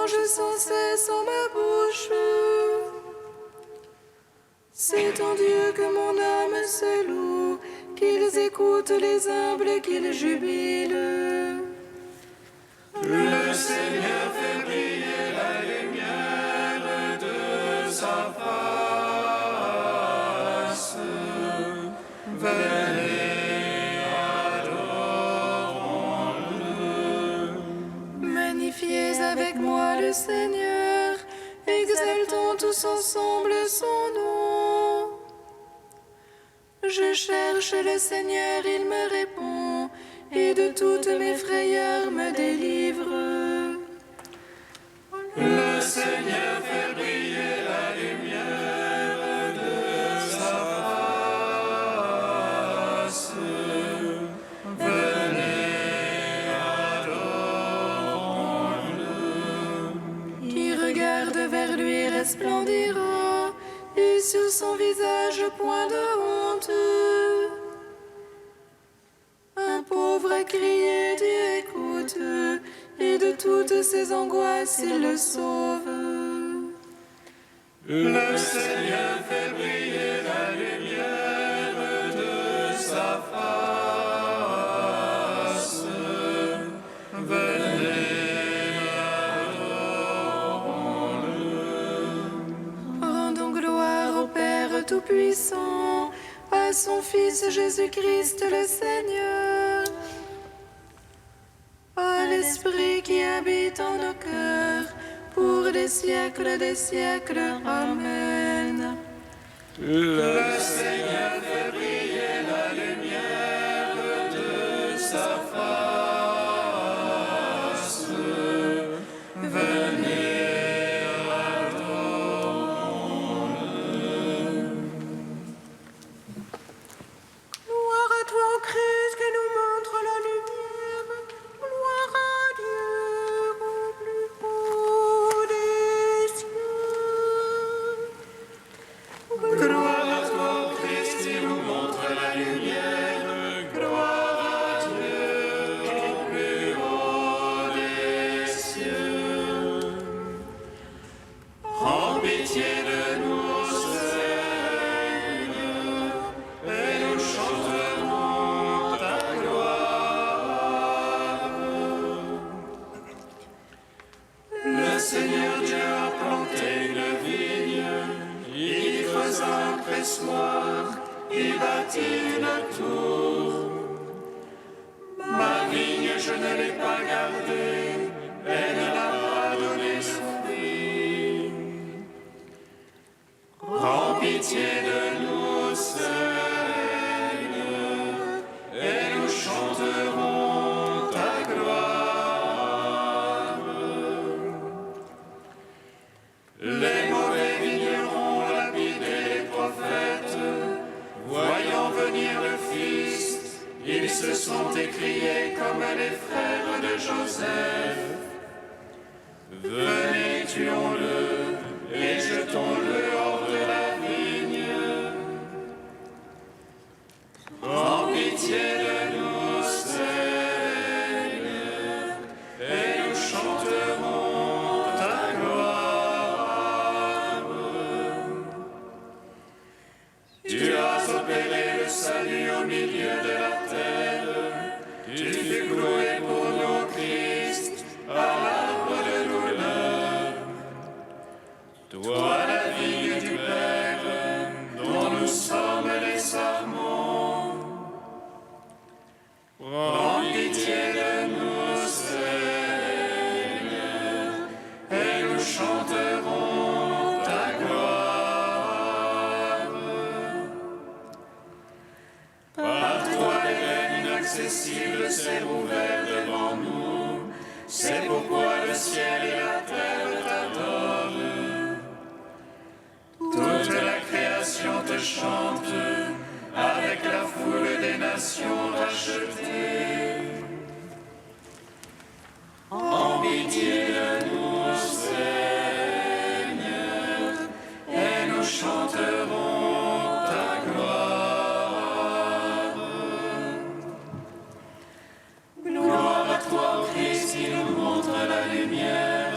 louanges sans cesse en ma bouche. C'est en Dieu que mon âme se loue, qu'ils écoutent les humbles, qu'ils jubilent. Le Seigneur fait briller la lumière de sa face. Venez, adorons-le. Magnifiez avec moi le Seigneur, exaltons tous ensemble son nom. Je cherche le Seigneur, il me répond, et de toutes mes frayeurs me délivre. Le Seigneur fait briller la lumière de sa face. Venez, adorons-le. Qui regarde vers lui resplendira, et sur son visage point de honte. Un pauvre a crié, Dieu écoute, et de toutes ses angoisses il le sauve. Le Seigneur fait briller la lumière de sa face. Venez, adorons-le. Rendons gloire au Père Tout-Puissant, à son Fils Jésus-Christ le Seigneur, à l'Esprit qui habite en nos cœurs, pour des siècles des siècles. Amen. Le Seigneur fait briller la lumière de sa face. Venez, adorons-le. Gloire à toi, ô Christ, qui nous montre la lumière. Gloire à Dieu au plus haut des cieux. Gloire à toi, Christ, qui nous montre la lumière. Gloire à Dieu au plus haut des cieux. Prends pitié de nous, Seigneur, et nous chanterons ta gloire. Le Seigneur Dieu a planté une vigne, il creusa un pressoir, il bâtit une tour. Ma vigne, je ne l'ai pas gardée, elle n'a pas donné son fruit. Prends pitié de nous, Seigneur, et nous chanterons ta gloire. Les mauvais vignerons lapidés les prophètes, voyant venir le Fils, ils se sont écriés comme les frères de Joseph. Venez, tuons-le et jetons-le hors de la vigne. Prends pitié de nous, Seigneur, et nous chanterons ta gloire. Tu as opéré le salut au milieu de la terre. Tu fus cloué pour nous, Christ, à l'arbre de douleur. Toi, la vigne du Père, dont nous sommes les sarments. Prends pitié de nous, Seigneur, et nous chanterons ta gloire. Par toi, les veines inaccessibles s'est ouvert devant nous. C'est pourquoi le ciel et la terre t'adorent. Toute la création te chante avec la foule des nations rachetées. En pitié de nous, Seigneur, et nous chanterons ta gloire. Gloire à toi, Christ, qui nous montre la lumière.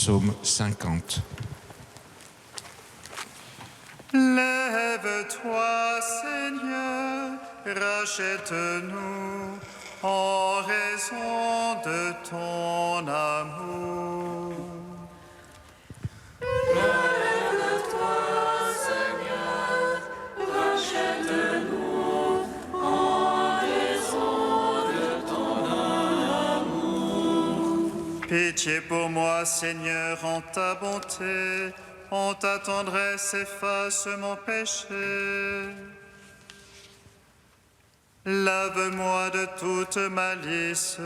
Psaume 50. Lève-toi, Seigneur, rachète-nous en raison de ton amour. Lève-toi, Seigneur, rachète-nous en raison de ton amour. Pitié pour moi, Seigneur, en ta bonté, en ta tendresse efface mon péché. Lave-moi de toute malice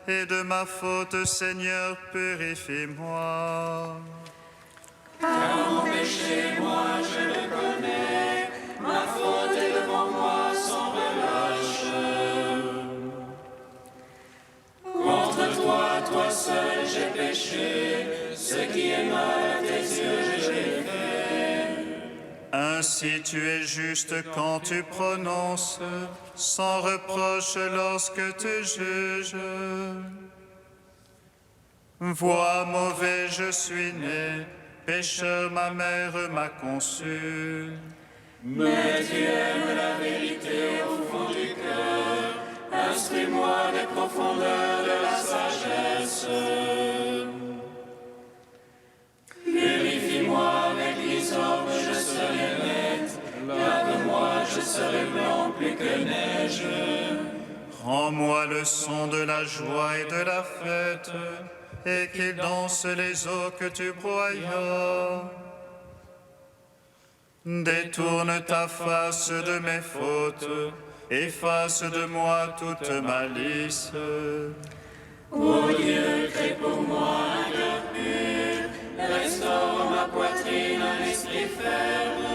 et de ma faute, Seigneur, purifie-moi. Car mon péché, moi, je le connais, ma faute est devant moi sans relâche. Contre toi, toi seul, j'ai péché, ce qui est mal à tes yeux, je l'ai fait. Ainsi tu es juste quand tu prononces, sans reproche lorsque tu juges. Vois mauvais, je suis né, pécheur, ma mère m'a conçu. Mais tu aimes la vérité au fond du cœur, instruis-moi des profondeurs de la sagesse. Purifie-moi avec l'hysope, je serai net, lave-moi, je serai blanc plus que neige. Rends-moi le son de la joie et de la fête, et qu'ils dansent les eaux que tu broyas. Détourne ta face de mes fautes, efface de moi toute malice. Ô Dieu, crée pour moi un cœur pur, restaure ma poitrine un esprit ferme.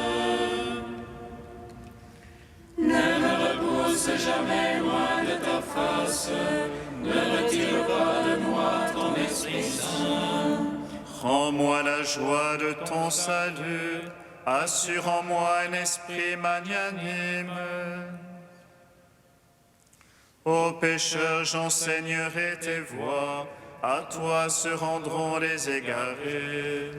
Ne me repousse jamais loin de ta face, ne retire pas de moi ton Esprit Saint. Rends-moi la joie de ton salut, assure en moi un esprit magnanime. Aux pécheurs j'enseignerai tes voies, à toi se rendront les égarés.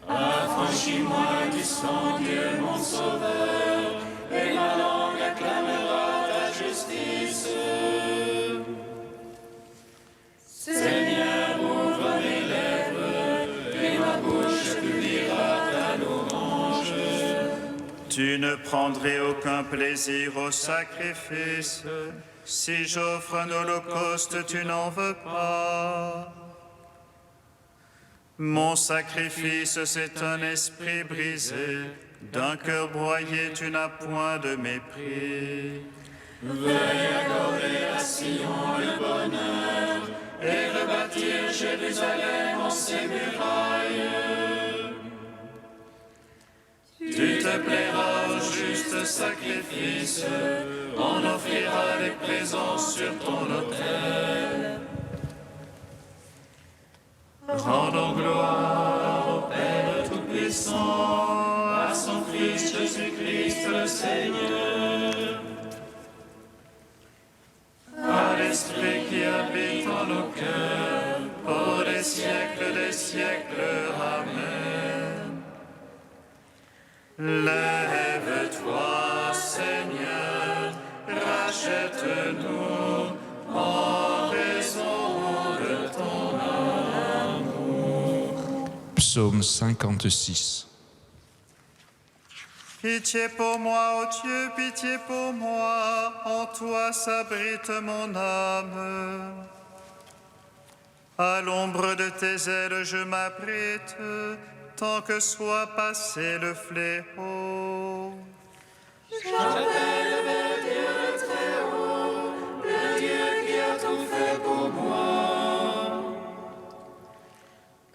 Affranchis-moi du sang, Dieu mon Sauveur, et ma langue acclamera ta justice. Seigneur, ouvre mes lèvres, et ma bouche publiera ta louange. Tu ne prendrais aucun plaisir au sacrifice. Si j'offre un holocauste, tu n'en veux pas. Mon sacrifice, c'est un esprit brisé. D'un cœur broyé, tu n'as point de mépris. Veuille accorder à Sion le bonheur, et rebâtir Jérusalem en ses murailles. Tu te plairas au juste sacrifice, on offrira les présences sur ton autel. Rendons gloire au Père Tout-Puissant, à son Fils Jésus-Christ le Seigneur, à l'Esprit qui habite en nos cœurs, pour les siècles des siècles. Amen. Lève-toi, Seigneur, rachète-nous en raison de ton amour. Psaume 56. Pitié pour moi, ô Dieu, pitié pour moi, en toi s'abrite mon âme. À l'ombre de tes ailes je m'abrite, tant que soit passé le fléau. J'appelle vers Dieu le Très-Haut, le Dieu qui a tout fait pour moi.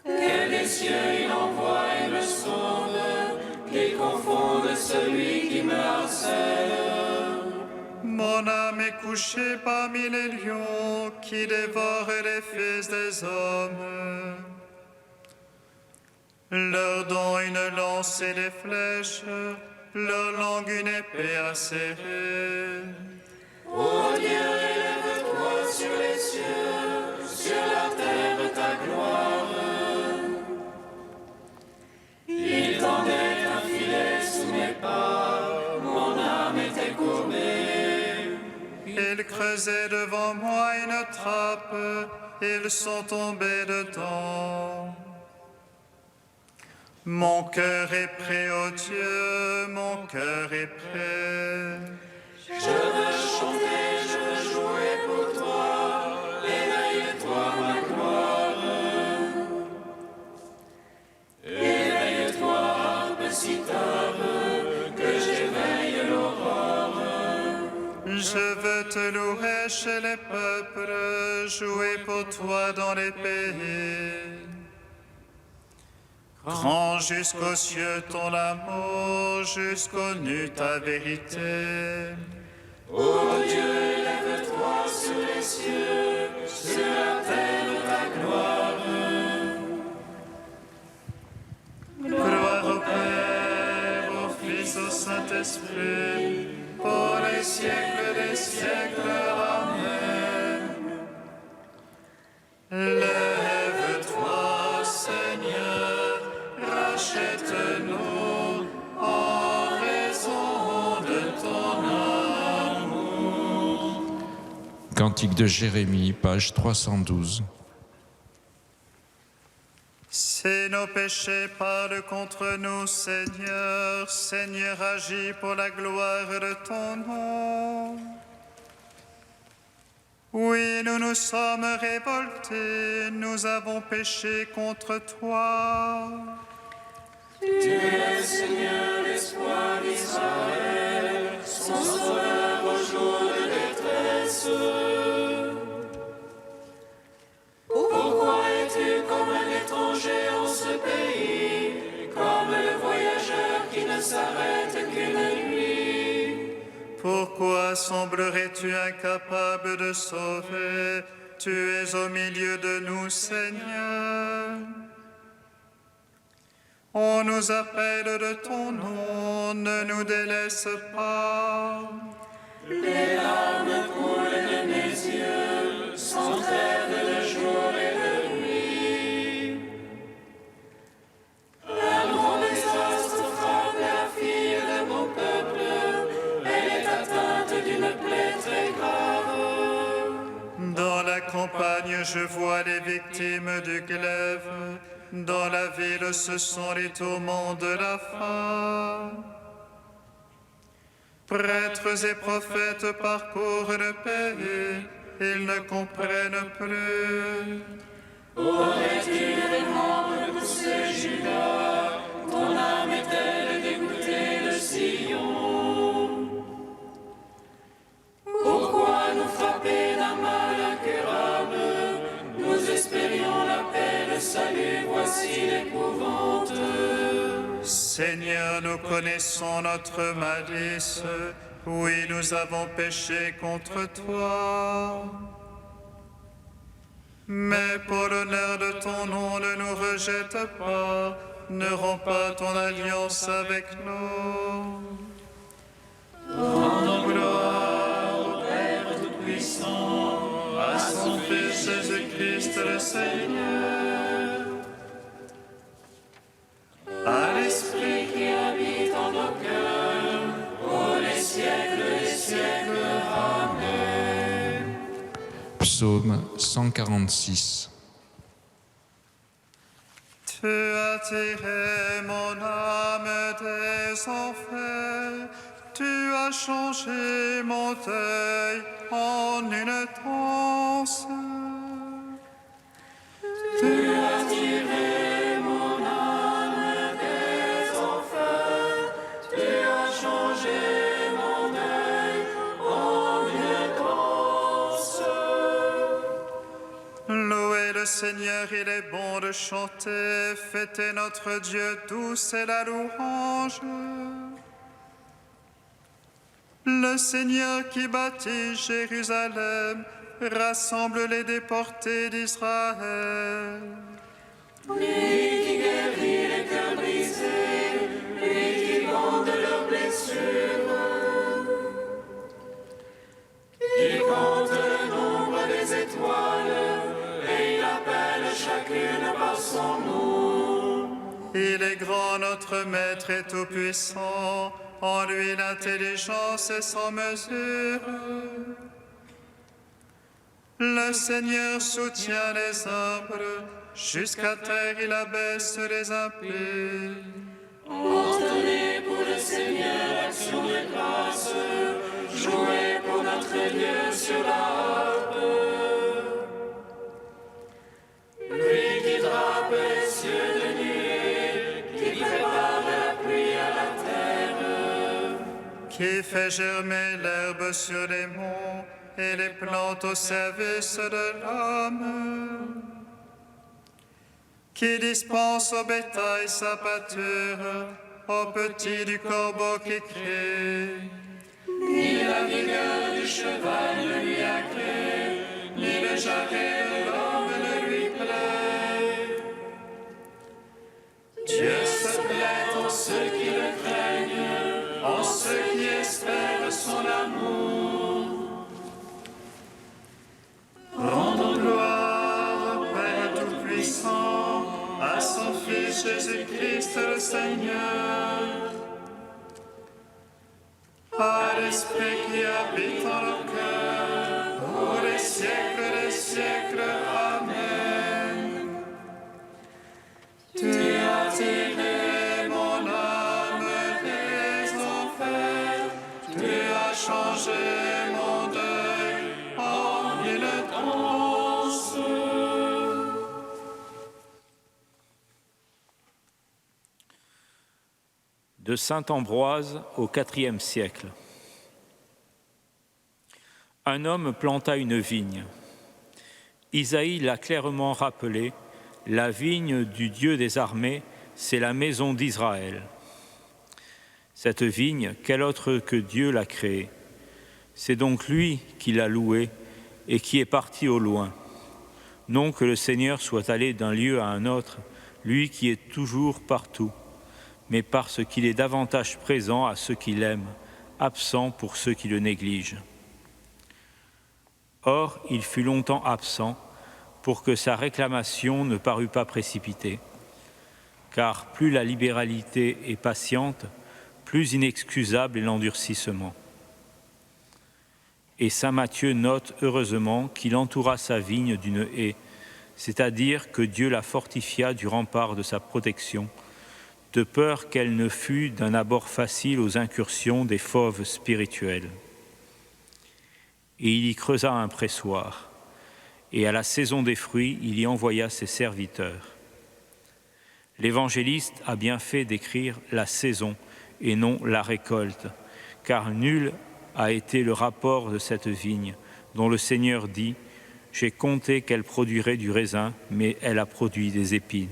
Que les cieux il envoie et me sauve, qu'il confonde celui qui me harcèle. Mon âme est couchée parmi les lions qui dévorent les fils des hommes. Leur dent une lance et des flèches, leur langue une épée acérée. Ô Dieu, élève-toi sur les cieux, sur la terre ta gloire. Ils creusaient devant moi une trappe, ils sont tombés dedans. Mon cœur est prêt, ô Dieu, mon cœur est prêt. Je veux chanter, je veux jouer pour toi, éveille-toi ma gloire. Éveille-toi, harpe cithare, que j'éveille l'aurore. Je veux te louer chez les peuples, jouer pour toi dans les pays. Rends jusqu'aux cieux ton amour, jusqu'aux nues ta vérité. Ô Dieu, lève-toi sur les cieux, sur la terre ta gloire. Gloire au Père, au Fils, au Saint-Esprit, pour les siècles des siècles. Amen. Lève-toi, Seigneur, rachète-nous en raison de ton amour. Cantique de Jérémie, page 312. Si nos péchés parlent contre nous, Seigneur, Seigneur, agis pour la gloire de ton nom. Oui, nous nous sommes révoltés, nous avons péché contre toi. Tu es, Seigneur, l'espoir d'Israël, son sauveur au jour de détresse. Pourquoi es-tu comme un étranger en ce pays, comme le voyageur qui ne s'arrête qu'une nuit? Pourquoi semblerais-tu incapable de sauver? Tu es au milieu de nous, Seigneur. On nous appelle de ton nom, ne nous délaisse pas. Les larmes coulent de mes yeux, sans trêve de jour et de nuit. Un grand désastre frappe la fille de mon peuple, elle est atteinte d'une plaie très grave. Dans la campagne, je vois les victimes du glaive. Dans la ville, ce sont les tourments de la faim. Prêtres et prophètes parcourent le pays, ils ne comprennent plus. Aurais-tu vraiment repoussé Judas? Ton âme est-elle dégoûtée de Sion? Pourquoi nous frapper d'un mal incurable? Nous espérions la paix, le salut, voici l'épouvante. Seigneur, nous connaissons notre malice. Oui, nous avons péché contre toi. Mais pour l'honneur de ton nom, ne nous rejette pas. Ne romps pas ton alliance avec nous. Rendons gloire au Père Tout-Puissant, à son Fils Jésus-Christ le Seigneur, à l'Esprit Qui habite en nos cœurs, pour les siècles des siècles. Amen. Psaume 146. Tu as tiré mon âme des enfers, tu as changé mon deuil en une danse. Tu as tiré mon âme des enfers, tu as changé mon deuil en une danse. Louez le Seigneur, il est bon de chanter, fêtez notre Dieu, douce est la louange. Le Seigneur qui bâtit Jérusalem rassemble les déportés d'Israël. Lui qui guérit les cœurs brisés, lui qui bande leurs blessures, qui compte le nombre des étoiles, et il appelle chacune par son nom. Il est grand, notre Maître et tout-puissant, en lui l'intelligence est sans mesure. Le Seigneur soutient les arbres, jusqu'à terre il abaisse les impies. Entonnez pour le Seigneur action de grâce, jouez pour notre Dieu sur la harpe. Lui qui drape les cieux de nuée, qui prépare la pluie à la terre, Qui fait germer l'herbe sur les monts et les plantes au service de l'homme. Qui dispense au bétail sa pâture, aux petits du corbeau qui crie. ni la vigueur du cheval ne lui agrée, ni le jarret de l'homme ne lui plaît. Dieu se plaît en ceux qui le craignent, en ceux qui espèrent son amour. Rendons gloire au Père Tout-Puissant, à son Fils Jésus-Christ le Seigneur, à l'Esprit qui habite en nos cœurs, pour les siècles des siècles. Amen. Tu as tiré mon âme des enfers, tu as changé mon deuil en une danse. De saint Ambroise au IVe siècle. Un homme planta une vigne. Isaïe l'a clairement rappelé, la vigne du Dieu des armées, c'est la maison d'Israël. Cette vigne, quel autre que Dieu l'a créée? C'est donc lui qui l'a louée et qui est parti au loin. Non que le Seigneur soit allé d'un lieu à un autre, lui qui est toujours partout, mais parce qu'il est davantage présent à ceux qui l'aiment, absent pour ceux qui le négligent. Or, il fut longtemps absent pour que sa réclamation ne parût pas précipitée, car plus la libéralité est patiente, plus inexcusable est l'endurcissement. Et saint Matthieu note heureusement qu'il entoura sa vigne d'une haie, c'est-à-dire que Dieu la fortifia du rempart de sa protection, de peur qu'elle ne fût d'un abord facile aux incursions des fauves spirituels. Et il y creusa un pressoir, et à la saison des fruits, il y envoya ses serviteurs. L'évangéliste a bien fait d'écrire la saison et non la récolte, car nul a été le rapport de cette vigne, dont le Seigneur dit « J'ai compté qu'elle produirait du raisin, mais elle a produit des épines ».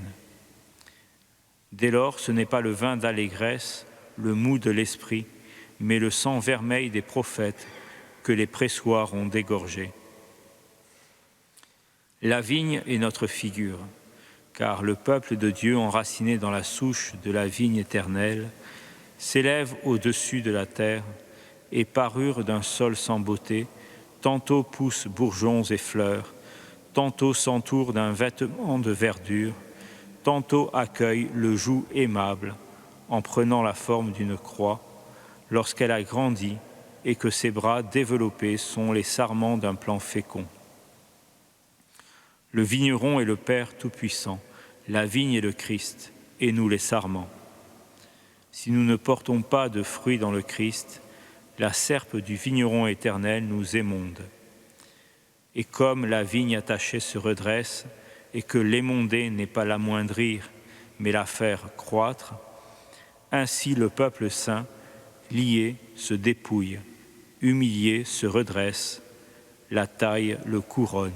Dès lors, ce n'est pas le vin d'allégresse, le mou de l'esprit, mais le sang vermeil des prophètes que les pressoirs ont dégorgé. La vigne est notre figure, car le peuple de Dieu enraciné dans la souche de la vigne éternelle s'élève au-dessus de la terre et parure d'un sol sans beauté, tantôt pousse bourgeons et fleurs, tantôt s'entoure d'un vêtement de verdure, tantôt accueille le joug aimable en prenant la forme d'une croix lorsqu'elle a grandi et que ses bras développés sont les sarments d'un plant fécond. Le vigneron est le Père Tout-Puissant, la vigne est le Christ, et nous les sarments. Si nous ne portons pas de fruits dans le Christ, la serpe du vigneron éternel nous émonde. Et comme la vigne attachée se redresse, et que l'émonder n'est pas l'amoindrir, mais la faire croître, ainsi le peuple saint, lié, se dépouille, humilié, se redresse, la taille le couronne.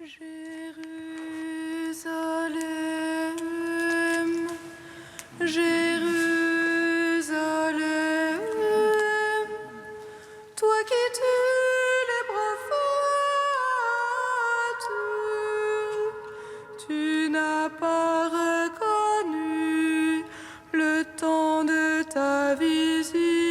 Jérusalem, Jérusalem, toi qui tues les prophètes, tu n'as pas reconnu le temps de ta visite.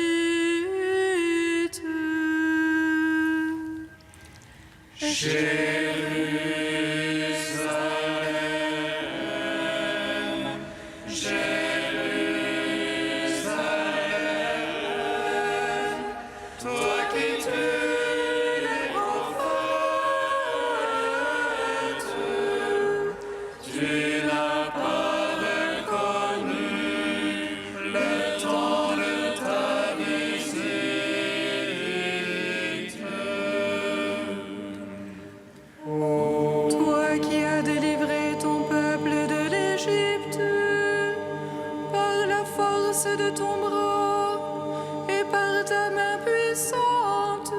De ton bras et par ta main puissante,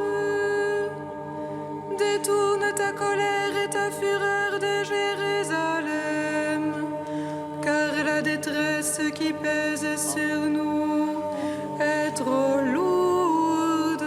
détourne ta colère et ta fureur de Jérusalem, car la détresse qui pèse sur nous est trop lourde.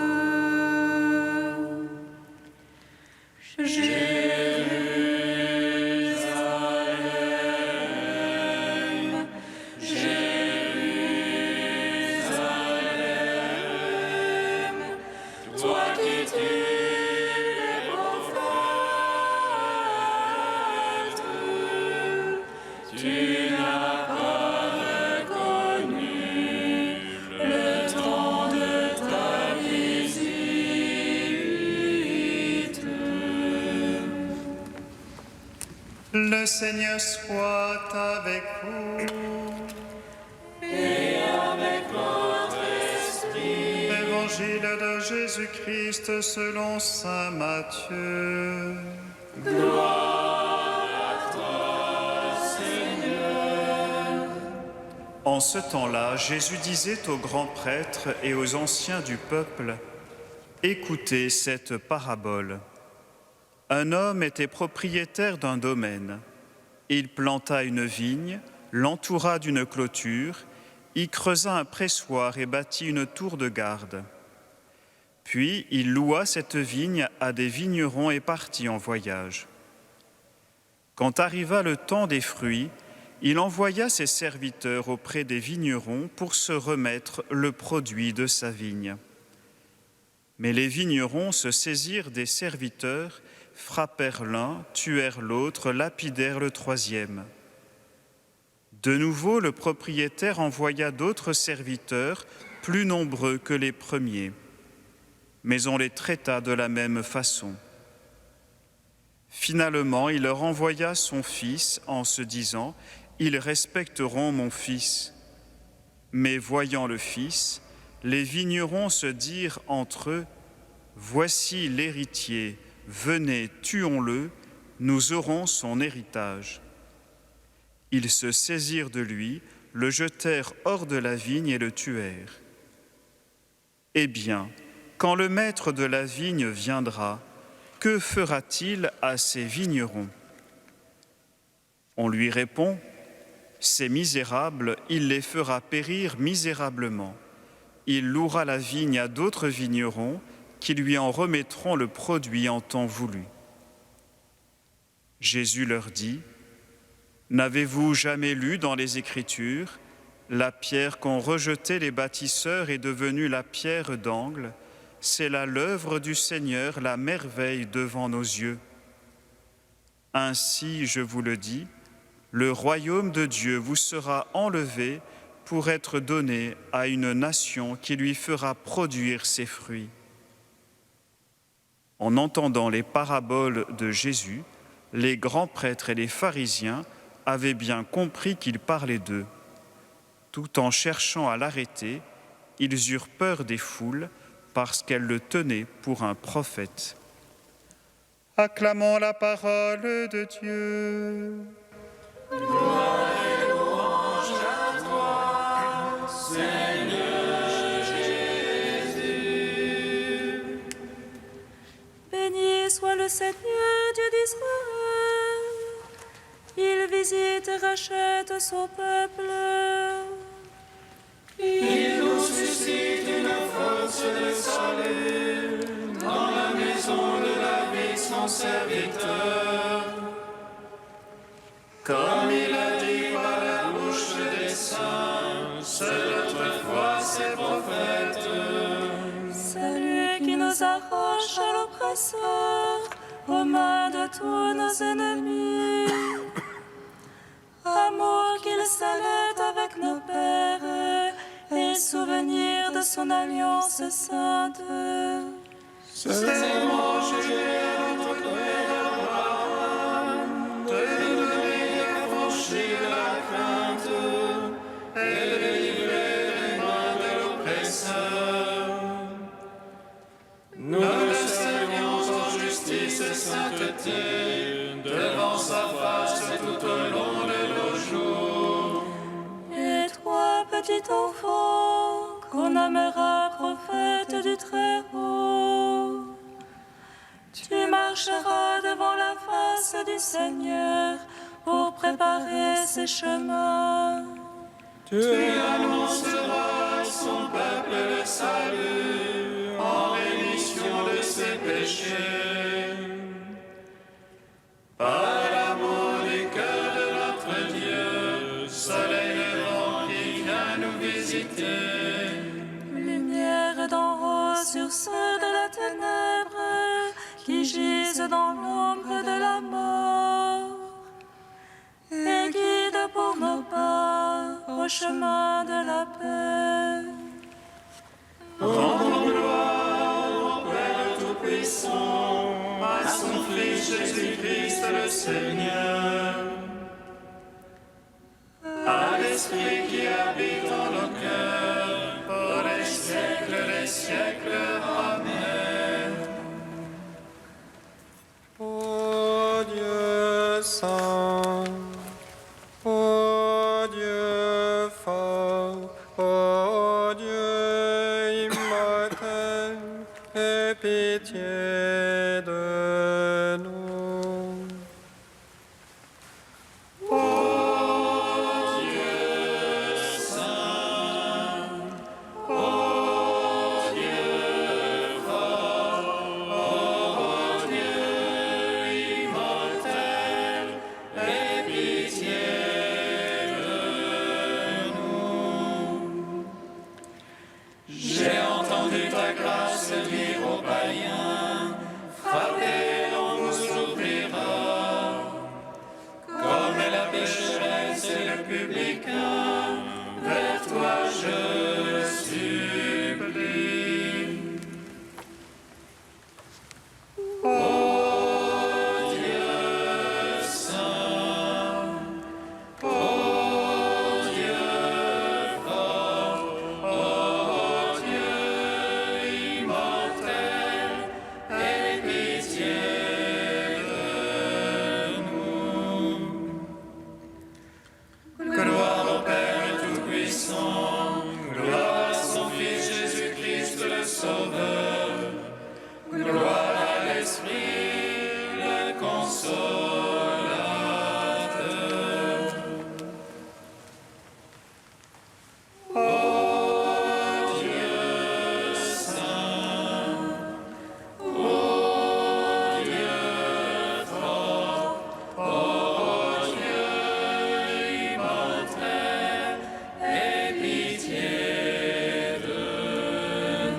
Le Seigneur soit avec vous. Et avec votre esprit. Évangile de Jésus-Christ selon saint Matthieu. Gloire à toi, Seigneur. En ce temps-là, Jésus disait aux grands prêtres et aux anciens du peuple, « Écoutez cette parabole. Un homme était propriétaire d'un domaine. Il planta une vigne, l'entoura d'une clôture, y creusa un pressoir et bâtit une tour de garde. Puis il loua cette vigne à des vignerons et partit en voyage. Quand arriva le temps des fruits, il envoya ses serviteurs auprès des vignerons pour se remettre le produit de sa vigne. Mais les vignerons se saisirent des serviteurs, frappèrent l'un, tuèrent l'autre, lapidèrent le troisième. De nouveau, le propriétaire envoya d'autres serviteurs, plus nombreux que les premiers, mais on les traita de la même façon. Finalement, il leur envoya son fils en se disant « Ils respecteront mon fils ». Mais voyant le fils, les vignerons se dirent entre eux « Voici l'héritier, venez, tuons-le, nous aurons son héritage. » Ils se saisirent de lui, le jetèrent hors de la vigne et le tuèrent. Eh bien, quand le maître de la vigne viendra, que fera-t-il à ces vignerons? On lui répond, ces misérables, il les fera périr misérablement. Il louera la vigne à d'autres vignerons qui lui en remettront le produit en temps voulu. Jésus leur dit, n'avez-vous jamais lu dans les Écritures, la pierre qu'ont rejetée les bâtisseurs est devenue la pierre d'angle, c'est là l'œuvre du Seigneur, la merveille devant nos yeux. Ainsi, je vous le dis, le royaume de Dieu vous sera enlevé pour être donné à une nation qui lui fera produire ses fruits. En entendant les paraboles de Jésus, les grands prêtres et les pharisiens avaient bien compris qu'il parlait d'eux. Tout en cherchant à l'arrêter, ils eurent peur des foules parce qu'elles le tenaient pour un prophète. Acclamons la parole de Dieu. Gloire et louange à toi, Seigneur Jésus. Béni soit le Seigneur, Dieu d'Israël, visite et rachète son peuple. Il nous suscite une force de salut dans la maison de David, son serviteur. Comme il a dit par la bouche des saints, seule autrefois ses prophètes. C'est lui qui nous arrache à l'oppresseur, aux mains de tous nos ennemis. Amour qu'il scellait avec nos pères, et souvenir de son alliance sainte. C'est manger à notre Père Abraham, de nous donner affranchir la crainte, et de délivrer les mains de l'oppresseur. Nous le servions en justice et sainteté, devant sa face tout au long de nos jours. Et toi, petit enfant, qu'on nommera prophète du Très-Haut, tu marcheras devant la face du Seigneur pour préparer ses chemins. Tu annonceras à son peuple le salut en rémission de ses péchés. Par l'amour du cœur de notre Dieu, soleil levant qui vient nous visiter. Lumière d'en haut sur ceux de la ténèbre qui gisent dans l'ombre de la mort. Et guide pour nos pas au chemin de la paix. Rendons gloire au Père Tout-Puissant, à son Fils Jésus-Christ le Seigneur, à l'Esprit qui habite en nos cœurs, pour les siècles des siècles. Amen. Ô Dieu saint, ô Dieu fort, ô Dieu immortel, aie pitié de nous. J'ai entendu ta grâce dire aux païens, frappez, on vous ouvrira. Comme la pécheresse et le publicain, vers toi je supplie. Ô Dieu saint, ô Dieu fort, ô Dieu immortel, aie pitié de nous. Gloire au Père Tout-Puissant, gloire à son Fils Jésus-Christ le Sauveur, gloire à l'Esprit le Consolateur. Ô Dieu saint, ô Dieu fort, ô Dieu immortel, aie pitié de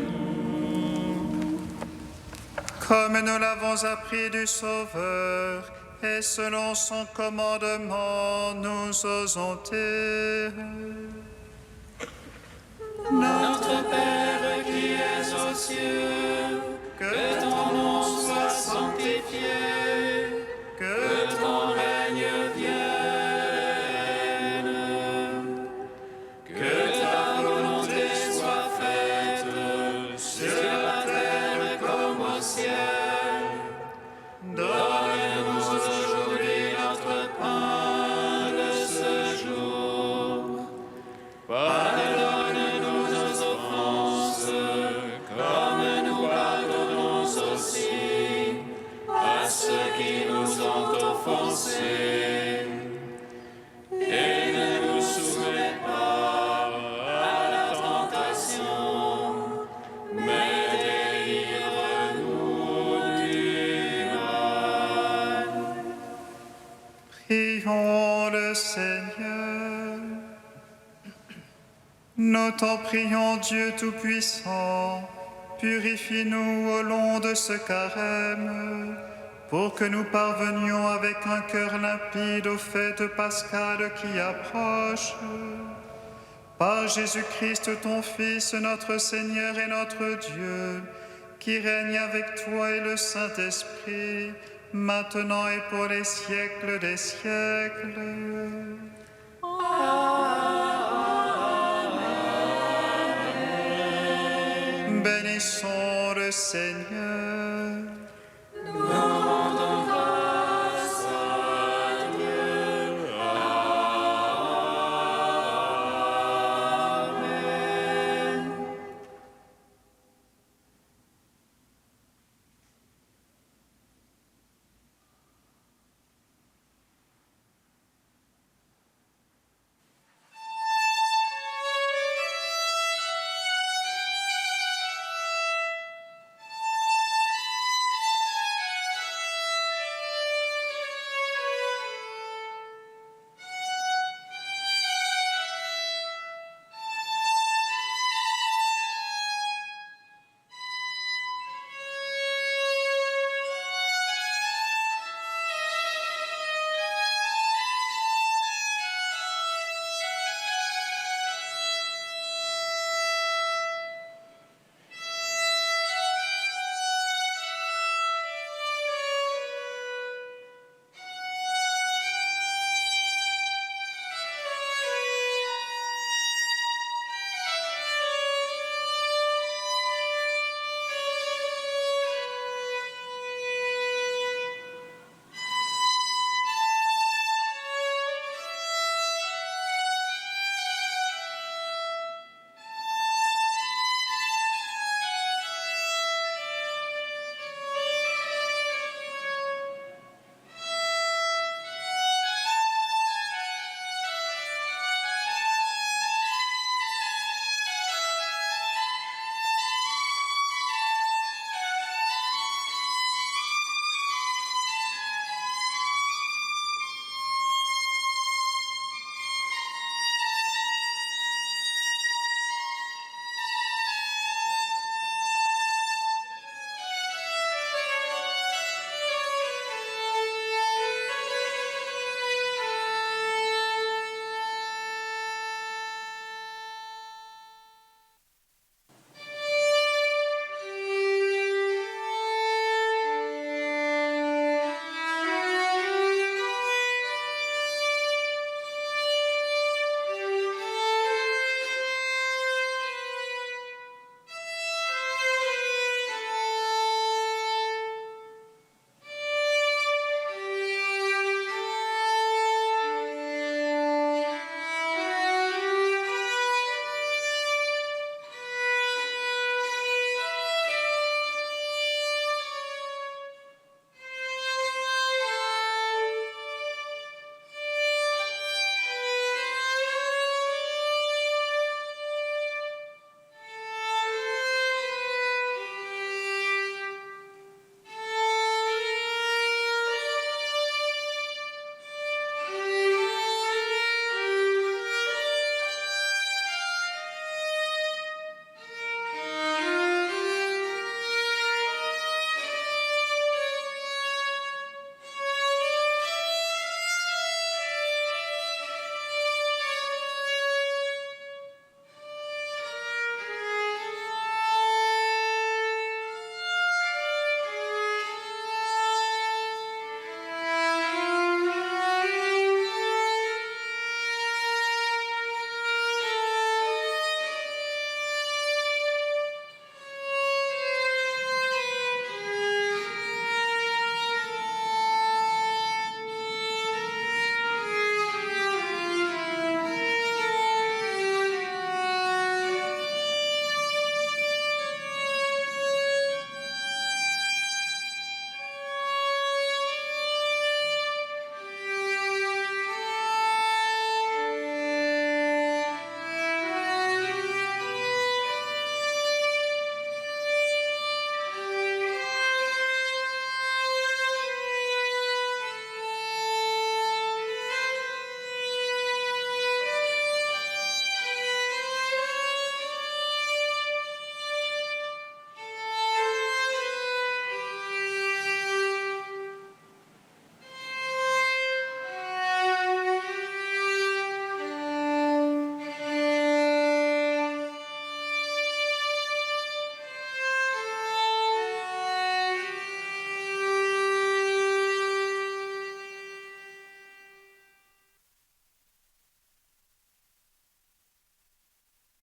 nous. Comme nous l'avons appris du Sauveur, et selon son commandement, nous osons dire. Notre Père qui es aux cieux, que ton nom soit sanctifié, que ton règne vienne, que ta volonté soit faite sur la terre comme au ciel. Donne-nous aujourd'hui notre pain de ce jour. Pardonne-nous nos offenses, comme nous pardonnons aussi à ceux qui nous ont offensés. Nous t'en prions, Dieu Tout-Puissant, purifie-nous au long de ce carême, pour que nous parvenions avec un cœur limpide aux fêtes pascales qui approchent. Par Jésus-Christ, ton Fils, notre Seigneur et notre Dieu, qui règne avec toi et le Saint-Esprit, maintenant et pour les siècles des siècles. Amen. Bénissons le Seigneur.